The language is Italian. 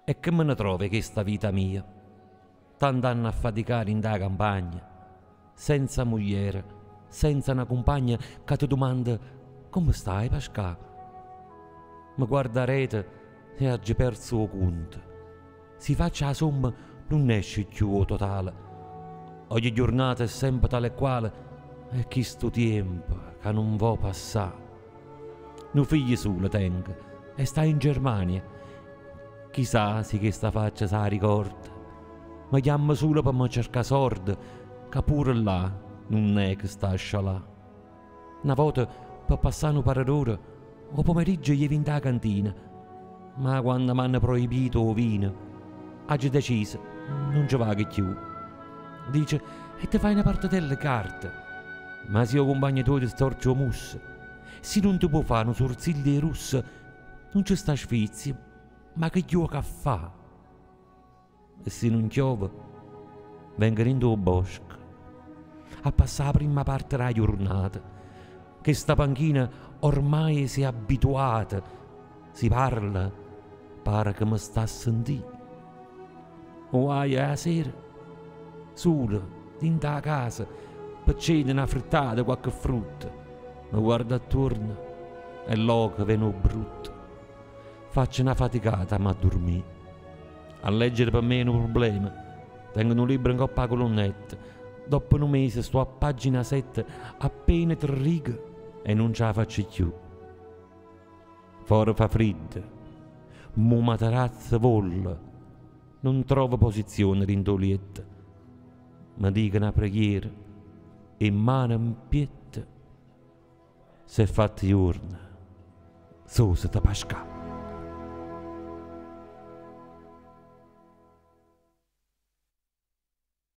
E che me ne trovi questa vita mia? Tant'anni a faticare in da campagna, senza moglie, senza una compagna che ti domanda come stai Pascal? Mi guarda a rete e oggi perso il conto. Si faccia la somma non esce più totale. Ogni giornata è sempre tale e quale e questo tempo che non va passare. Un figlio solo tengo e sta in Germania. Chissà se questa faccia sa ricorda. Mi chiama solo per mi cercare sordi, che pure là non è che sta a scialà. Una volta per passare un paio d'ore, o pomeriggio gli vin da cantina, ma quando mi hanno proibito il vino, oggi deciso, non ci vado più. Dice, e ti fai una parte delle carte, ma se io compagno tuo ti storcio musse, se non ti può fare un sorsiglio russo, non ci sta sfizio, ma che gioca a fa? E se non piove, vengo in il bosco, a passare la prima parte della giornata, che sta panchina ormai si è abituata, si parla, pare che mi sta a sentire. O hai la sera, solo, dentro la casa, per cena una frittata, qualche frutta, mi guardo attorno e l'oca viene brutto. Faccio una faticata a dormire. A leggere per me è un problema. Tengo un libro in coppa a colonnetta. Dopo un mese sto a pagina 7, appena 3 righe e non ce la faccio più. Fuori fa freddo, mo materazza volla, non trovo posizione dentro il letto. Mi dico una preghiera e mano in pietta, se è fatta giorno, so se ti Pascal.